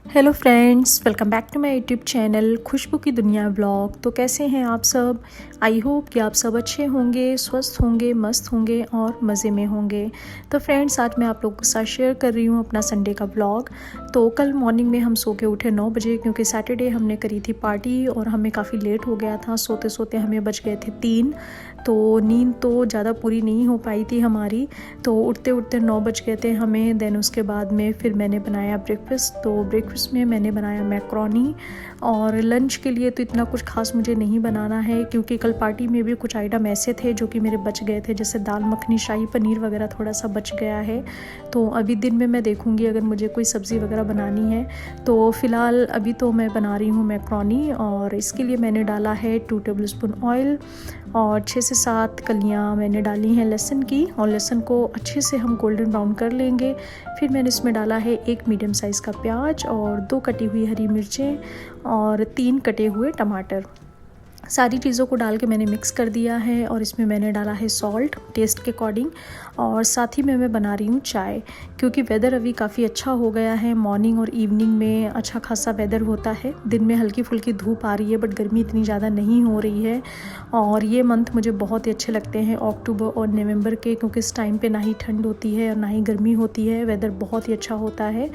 Hello friends, welcome back to my YouTube channel Khushboo की दुनिया blog. तो कैसे हैं आप सब? आई होप कि आप सब अच्छे होंगे, स्वस्थ होंगे, मस्त होंगे और मज़े में होंगे। तो फ्रेंड्स, आज मैं आप लोगों के साथ शेयर कर रही हूँ अपना संडे का ब्लॉग। तो कल मॉर्निंग में हम सो के उठे 9 बजे, क्योंकि सैटरडे हमने करी थी पार्टी और हमें काफ़ी लेट हो गया था। सोते सोते हमें बज गए थे 3। तो नींद तो ज़्यादा पूरी नहीं हो पाई थी हमारी, तो उठते उठते 9 बज गए थे हमें। देन उसके बाद में फिर मैंने बनाया ब्रेकफास्ट। तो ब्रेकफास्ट में मैंने बनाया मैक्रोनी, और लंच के लिए तो इतना कुछ खास मुझे नहीं बनाना है, क्योंकि कल पार्टी में भी कुछ आइटम ऐसे थे जो कि मेरे बच गए थे, जैसे दाल मखनी, शाही पनीर वगैरह थोड़ा सा बच गया है। तो अभी दिन में मैं देखूँगी अगर मुझे कोई सब्ज़ी वगैरह बनानी है। तो फ़िलहाल अभी तो मैं बना रही हूँ मैक्रोनी, और इसके लिए मैंने डाला है 2 टेबलस्पून ऑयल और 6 से 7 कलियाँ मैंने डाली हैं लहसुन की, और लहसुन को अच्छे से हम गोल्डन ब्राउन कर लेंगे। फिर मैंने इसमें डाला है 1 मीडियम साइज़ का प्याज और 2 कटी हुई हरी मिर्चें और 3 कटे हुए टमाटर। सारी चीज़ों को डाल के मैंने मिक्स कर दिया है, और इसमें मैंने डाला है सॉल्ट टेस्ट के अकॉर्डिंग। और साथ ही में मैं बना रही हूँ चाय, क्योंकि वेदर अभी काफ़ी अच्छा हो गया है। मॉर्निंग और इवनिंग में अच्छा खासा वेदर होता है। दिन में हल्की फुल्की धूप आ रही है, बट गर्मी इतनी ज़्यादा नहीं हो रही है। और ये मंथ मुझे बहुत ही अच्छे लगते हैं, अक्टूबर और नवंबर के, क्योंकि इस टाइम पे ना ही ठंड होती है और ना ही गर्मी होती है। वेदर बहुत ही अच्छा होता है,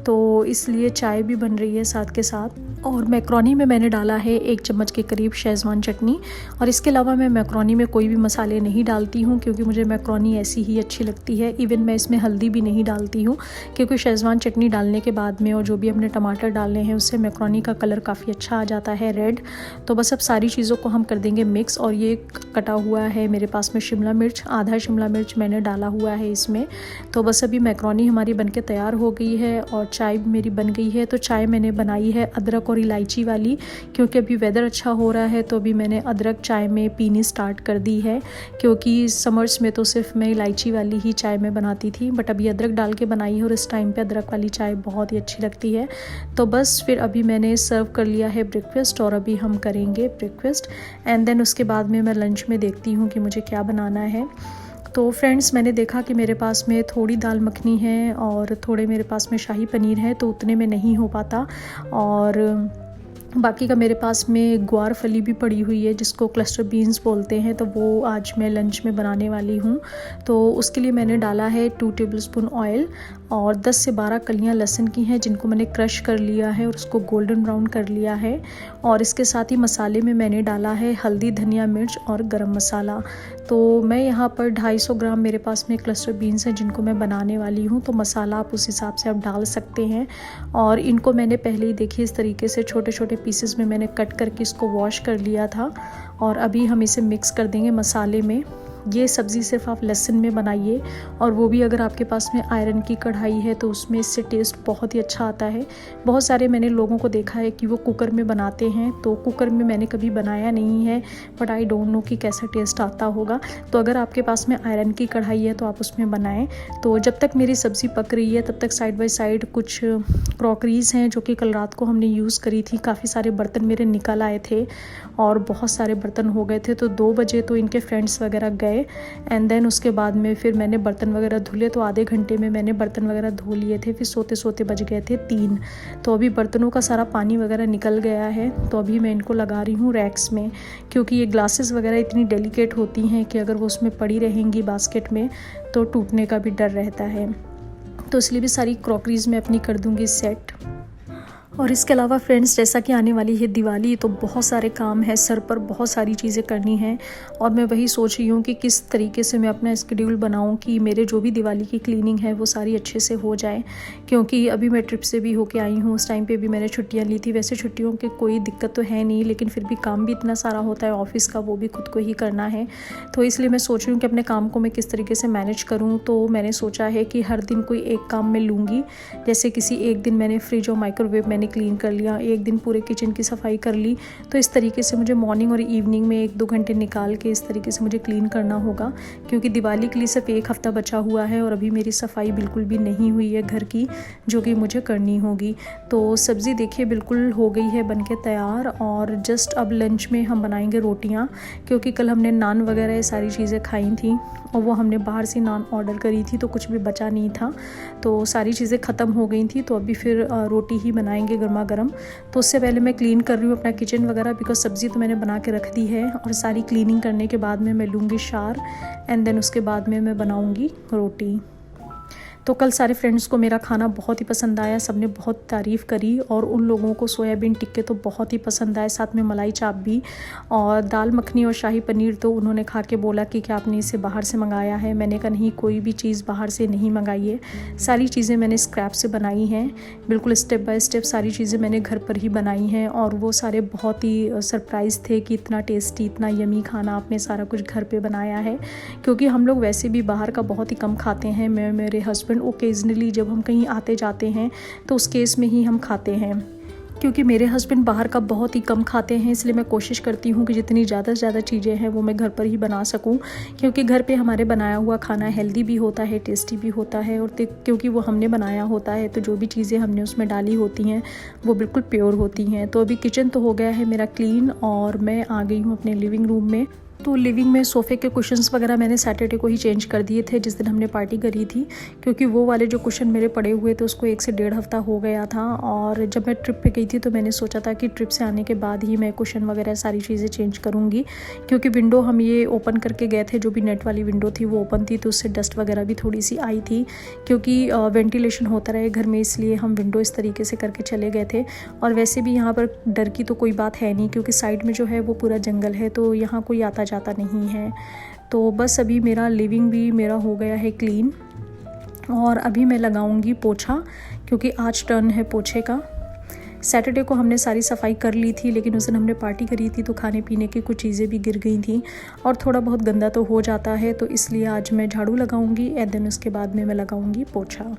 तो इसलिए चाय भी बन रही है साथ के साथ। और मैक्रोनी में मैंने डाला है 1 चम्मच के करीब शेज़वान चटनी। और इसके अलावा मैं मैक्रोनी में कोई भी मसाले नहीं डालती हूँ, क्योंकि मुझे मैक्रोनी ऐसी ही अच्छी लगती है। इवन मैं इसमें हल्दी भी नहीं डालती हूँ, क्योंकि शेज़वान चटनी डालने के बाद में और जो भी हमने टमाटर डालने हैं उससे मैक्रोनी का कलर काफ़ी अच्छा आ जाता है, रेड। तो बस अब सारी चीज़ों को हम कर देंगे मिक्स। और ये कटा हुआ है मेरे पास में शिमला मिर्च, आधा शिमला मिर्च मैंने डाला हुआ है इसमें। तो बस अभी मैक्रोनी हमारी बनके तैयार हो गई है, और चाय भी मेरी बन गई है। तो चाय मैंने बनाई है अदरक और इलायची वाली, क्योंकि अभी वेदर अच्छा हो रहा है, तो अभी मैंने अदरक चाय में पीनी स्टार्ट कर दी है। क्योंकि समर्स में तो सिर्फ मैं इलायची वाली ही चाय में बनाती थी, बट अभी अदरक डाल के बनाई है, और इस टाइम पे अदरक वाली चाय बहुत ही अच्छी लगती है। तो बस फिर अभी मैंने सर्व कर लिया है ब्रेकफास्ट, और अभी हम करेंगे ब्रेकफास्ट, एंड देन उसके बाद में मैं लंच में देखती हूँ कि मुझे क्या बनाना है। तो फ्रेंड्स, मैंने देखा कि मेरे पास में थोड़ी दाल मखनी है और थोड़े मेरे पास में शाही पनीर है, तो उतने में नहीं हो पाता। और बाकी का मेरे पास में ग्वार फली भी पड़ी हुई है, जिसको क्लस्टर बीन्स बोलते हैं, तो वो आज मैं लंच में बनाने वाली हूँ। तो उसके लिए मैंने डाला है 2 टेबलस्पून ऑयल, और 10 से 12 कलियाँ लहसुन की हैं, जिनको मैंने क्रश कर लिया है और उसको गोल्डन ब्राउन कर लिया है। और इसके साथ ही मसाले में मैंने डाला है हल्दी, धनिया, मिर्च और गरम मसाला। तो मैं यहाँ पर 250 ग्राम मेरे पास में क्लस्टर बीन्स हैं, जिनको मैं बनाने वाली हूँ। तो मसाला आप उस हिसाब से आप डाल सकते हैं। और इनको मैंने पहले ही देखिए इस तरीके से छोटे छोटे पीसेस में मैंने कट करके इसको वॉश कर लिया था। और अभी हम इसे मिक्स कर देंगे मसाले में। ये सब्ज़ी सिर्फ आप लहसुन में बनाइए, और वो भी अगर आपके पास में आयरन की कढ़ाई है तो उसमें इससे टेस्ट बहुत ही अच्छा आता है। बहुत सारे मैंने लोगों को देखा है कि वो कुकर में बनाते हैं, तो कुकर में मैंने कभी बनाया नहीं है, बट आई डोंट नो कि कैसा टेस्ट आता होगा। तो अगर आपके पास में आयरन की कढ़ाई है तो आप उसमें बनाएं। तो जब तक मेरी सब्ज़ी पक रही है तब तक साइड बाय साइड कुछ क्रॉकरीज़ हैं जो कि कल रात को हमने यूज़ करी थी। काफ़ी सारे बर्तन मेरे निकल आए थे और बहुत सारे बर्तन हो गए थे। तो 2 बजे तो इनके फ्रेंड्स वगैरह गए, एंड देन उसके बाद में फिर मैंने बर्तन वगैरह धुले। तो आधे घंटे में मैंने बर्तन वगैरह धो लिए थे। फिर सोते सोते बज गए थे 3। तो अभी बर्तनों का सारा पानी वगैरह निकल गया है। तो अभी मैं इनको लगा रही हूँ रैक्स में, क्योंकि ये ग्लासेस वगैरह इतनी डेलिकेट होती हैं कि अगर वो उसमें पड़ी रहेंगी बास्केट में तो टूटने का भी डर रहता है। तो इसलिए भी सारी क्रॉकरीज मैं अपनी कर दूँगी सेट। और इसके अलावा फ्रेंड्स, जैसा कि आने वाली है दिवाली, तो बहुत सारे काम हैं सर पर, बहुत सारी चीज़ें करनी हैं। और मैं वही सोच रही हूँ कि किस तरीके से मैं अपना स्केड्यूल बनाऊँ कि मेरे जो भी दिवाली की क्लीनिंग है वो सारी अच्छे से हो जाए। क्योंकि अभी मैं ट्रिप से भी होके आई हूँ, उस टाइम पे भी मैंने छुट्टियाँ ली थी। वैसे छुट्टियों की कोई दिक्कत तो है नहीं, लेकिन फिर भी काम भी इतना सारा होता है ऑफिस का, वो भी खुद को ही करना है। तो इसलिए मैं सोच रही हूँ कि अपने काम को मैं किस तरीके से मैनेज करूँ। तो मैंने सोचा है कि हर दिन कोई एक काम मैं लूँगी। जैसे किसी एक दिन मैंने फ्रिज और माइक्रोवेव मैंने मैंने क्लीन कर लिया, एक दिन पूरे किचन की सफाई कर ली। तो इस तरीके से मुझे मॉर्निंग और इवनिंग में 1-2 घंटे निकाल के इस तरीके से मुझे क्लीन करना होगा, क्योंकि दिवाली के लिए सिर्फ 1 हफ़्ता बचा हुआ है और अभी मेरी सफाई बिल्कुल भी नहीं हुई है घर की, जो कि मुझे करनी होगी। तो सब्ज़ी देखिए बिल्कुल हो गई है बन के तैयार, और जस्ट अब लंच में हम बनाएंगे रोटियां, क्योंकि कल हमने नान वगैरह ये सारी चीज़ें खाई थी और वो हमने बाहर से नान ऑर्डर करी थी, तो कुछ भी बचा नहीं था, तो सारी चीज़ें ख़त्म हो गई थी। तो अभी फिर रोटी ही बनाएंगे गर्मा गर्म। तो उससे पहले मैं क्लीन कर रही हूँ अपना किचन वगैरह, बिकॉज सब्ज़ी तो मैंने बना के रख दी है, और सारी क्लीनिंग करने के बाद में मैं लूँगी शार, एंड देन उसके बाद में मैं बनाऊँगी रोटी। तो कल सारे फ्रेंड्स को मेरा खाना बहुत ही पसंद आया, सबने बहुत तारीफ़ करी, और उन लोगों को सोयाबीन टिक्के तो बहुत ही पसंद आए, साथ में मलाई चाप भी, और दाल मखनी और शाही पनीर तो उन्होंने खा के बोला कि क्या आपने इसे बाहर से मंगाया है। मैंने कहा नहीं, कोई भी चीज़ बाहर से नहीं मंगाई है, सारी चीज़ें मैंने स्क्रैप से बनाई हैं, बिल्कुल स्टेप बाय स्टेप सारी चीज़ें मैंने घर पर ही बनाई हैं। और वो सारे बहुत ही सरप्राइज़ थे कि इतना टेस्टी, इतना यमी खाना आपने सारा कुछ घर पर बनाया है, क्योंकि हम लोग वैसे भी बाहर का बहुत ही कम खाते हैं। मैं, मेरे हस्बैंड ओकेजनली जब हम कहीं आते जाते हैं तो उस केस में ही हम खाते हैं, क्योंकि मेरे हस्बैंड बाहर का बहुत ही कम खाते हैं। इसलिए मैं कोशिश करती हूँ कि जितनी ज़्यादा से ज़्यादा चीज़ें हैं वो मैं घर पर ही बना सकूँ, क्योंकि घर पे हमारे बनाया हुआ खाना हेल्दी भी होता है, टेस्टी भी होता है, और क्योंकि वो हमने बनाया होता है तो जो भी चीज़ें हमने उसमें डाली होती हैं वो बिल्कुल प्योर होती हैं। तो अभी किचन तो हो गया है मेरा क्लीन, और मैं आ गई हूँ अपने लिविंग रूम में। तो लिविंग में सोफ़े के कुशन्स वगैरह मैंने सैटरडे को ही चेंज कर दिए थे, जिस दिन हमने पार्टी करी थी, क्योंकि वो वाले जो कुशन मेरे पड़े हुए थे उसको 1 से 1.5 हफ़्ता हो गया था। और जब मैं ट्रिप पे गई थी तो मैंने सोचा था कि ट्रिप से आने के बाद ही मैं कुशन वगैरह सारी चीज़ें चेंज करूँगी, क्योंकि विंडो हम ये ओपन करके गए थे, जो भी नेट वाली विंडो थी वो ओपन थी, तो उससे डस्ट वगैरह भी थोड़ी सी आई थी, क्योंकि वेंटिलेशन होता रहे घर में, इसलिए हम विंडो इस तरीके से करके चले गए थे। और वैसे भी यहाँ पर डर की तो कोई बात है नहीं, क्योंकि साइड में जो है वो पूरा जंगल है, तो यहाँ कोई आता जाता नहीं है। तो बस अभी मेरा लिविंग भी मेरा हो गया है क्लीन, और अभी मैं लगाऊंगी पोछा, क्योंकि आज टर्न है पोछे का। सैटरडे को हमने सारी सफाई कर ली थी, लेकिन उस दिन हमने पार्टी करी थी तो खाने पीने की कुछ चीज़ें भी गिर गई थी और थोड़ा बहुत गंदा तो हो जाता है, तो इसलिए आज मैं झाड़ू लगाऊंगी एंड देन उसके बाद में मैं लगाऊंगी पोछा।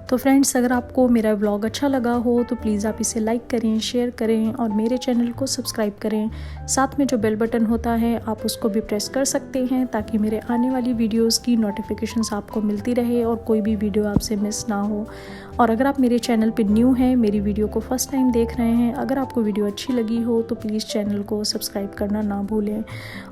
तो फ्रेंड्स, अगर आपको मेरा व्लॉग अच्छा लगा हो तो प्लीज़ आप इसे लाइक करें, शेयर करें और मेरे चैनल को सब्सक्राइब करें। साथ में जो बेल बटन होता है आप उसको भी प्रेस कर सकते हैं, ताकि मेरे आने वाली वीडियोस की नोटिफिकेशंस आपको मिलती रहे और कोई भी वीडियो आपसे मिस ना हो। और अगर आप मेरे चैनल पर न्यू हैं, मेरी वीडियो को फर्स्ट टाइम देख रहे हैं, अगर आपको वीडियो अच्छी लगी हो तो प्लीज़ चैनल को सब्सक्राइब करना ना भूलें।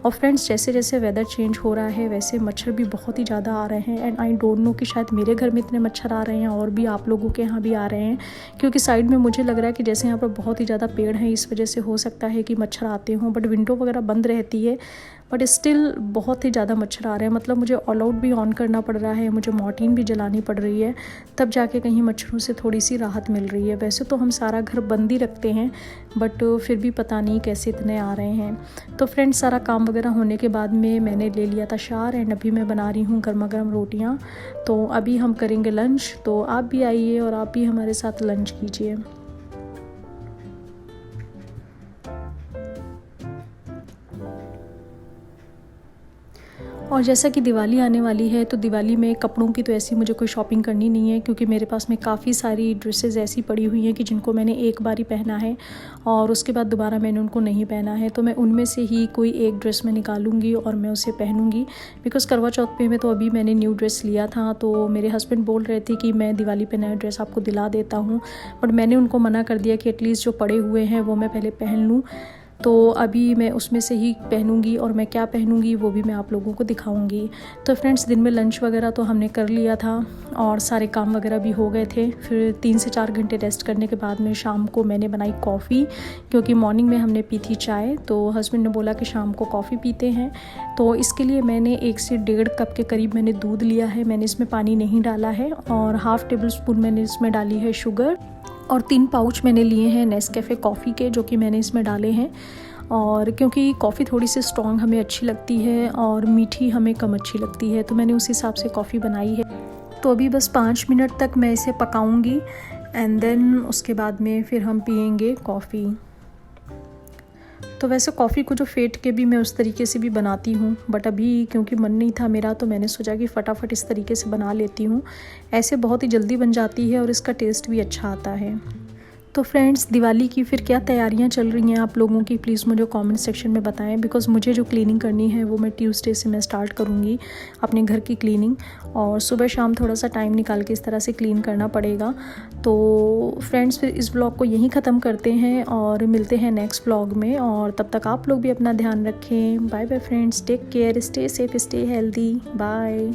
और फ्रेंड्स, जैसे जैसे वेदर चेंज हो रहा है वैसे मच्छर भी बहुत ही ज़्यादा आ रहे हैं, एंड आई डोंट नो कि शायद मेरे घर में इतने मच्छर आ रहे हैं और भी आप लोगों के यहाँ भी आ रहे हैं, क्योंकि साइड में मुझे लग रहा है कि जैसे यहाँ पर बहुत ही ज़्यादा पेड़ हैं, इस वजह से हो सकता है कि मच्छर आते हों, बट विंडो वगैरह बंद रहती है, बट स्टिल बहुत ही ज़्यादा मच्छर आ रहे हैं। मतलब मुझे ऑल आउट भी ऑन करना पड़ रहा है, मुझे मॉर्टिन भी जलानी पड़ रही है, तब जाके कहीं मच्छरों से थोड़ी सी राहत मिल रही है। वैसे तो हम सारा घर बंद ही रखते हैं, बट फिर भी पता नहीं कैसे इतने आ रहे हैं। तो फ्रेंड्स, सारा काम वगैरह होने के बाद में मैंने ले लिया था शार, एंड अभी मैं बना रही हूँ गर्मा गर्म रोटियाँ। तो अभी हम करेंगे लंच, तो आप भी आइए और आप भी हमारे साथ लंच कीजिए। और जैसा कि दिवाली आने वाली है, तो दिवाली में कपड़ों की तो ऐसी मुझे कोई शॉपिंग करनी नहीं है, क्योंकि मेरे पास में काफ़ी सारी ड्रेसेस ऐसी पड़ी हुई हैं कि जिनको मैंने एक बार ही पहना है और उसके बाद दोबारा मैंने उनको नहीं पहना है। तो मैं उनमें से ही कोई एक ड्रेस मैं निकालूंगी और मैं उसे पहनूंगी, बिकॉज़ करवा चौथ पे में तो अभी मैंने न्यू ड्रेस लिया था। तो मेरे हस्बैंड बोल रहे थे कि मैं दिवाली पे नया ड्रेस आपको दिला देता हूँ, बट मैंने उनको मना कर दिया कि एटलीस्ट जो पड़े हुए हैं वो मैं पहले पहन लूँ। तो अभी मैं उसमें से ही पहनूंगी, और मैं क्या पहनूंगी वो भी मैं आप लोगों को दिखाऊंगी। तो फ्रेंड्स, दिन में लंच वगैरह तो हमने कर लिया था और सारे काम वगैरह भी हो गए थे। फिर 3 से 4 घंटे रेस्ट करने के बाद में शाम को मैंने बनाई कॉफ़ी, क्योंकि मॉर्निंग में हमने पी थी चाय, तो हस्बैंड ने बोला कि शाम को कॉफ़ी पीते हैं। तो इसके लिए मैंने 1 से 1.5 कप के करीब मैंने दूध लिया है, मैंने इसमें पानी नहीं डाला है, और हाफ़ टेबल स्पून मैंने इसमें डाली है शुगर, और 3 पाउच मैंने लिए हैं नेस्कैफ़े कॉफ़ी के, जो कि मैंने इसमें डाले हैं। और क्योंकि कॉफ़ी थोड़ी सी स्ट्रॉन्ग हमें अच्छी लगती है और मीठी हमें कम अच्छी लगती है, तो मैंने उस हिसाब से कॉफ़ी बनाई है। तो अभी बस 5 मिनट तक मैं इसे पकाऊंगी एंड देन उसके बाद में फिर हम पियेंगे कॉफ़ी। तो वैसे कॉफ़ी को जो फेंट के भी मैं उस तरीके से भी बनाती हूँ, बट अभी क्योंकि मन नहीं था मेरा तो मैंने सोचा कि फ़टाफ़ट इस तरीके से बना लेती हूँ। ऐसे बहुत ही जल्दी बन जाती है और इसका टेस्ट भी अच्छा आता है। तो फ्रेंड्स, दिवाली की फिर क्या तैयारियां चल रही हैं आप लोगों की, प्लीज़ मुझे कमेंट सेक्शन में बताएं। बिकॉज़ मुझे जो क्लीनिंग करनी है वो मैं ट्यूसडे से मैं स्टार्ट करूँगी अपने घर की क्लीनिंग, और सुबह शाम थोड़ा सा टाइम निकाल के इस तरह से क्लीन करना पड़ेगा। तो फ्रेंड्स, फिर इस ब्लॉग को यहीं ख़त्म करते हैं और मिलते हैं नेक्स्ट ब्लॉग में, और तब तक आप लोग भी अपना ध्यान रखें। Bye bye friends, take care, stay safe, stay healthy, bye.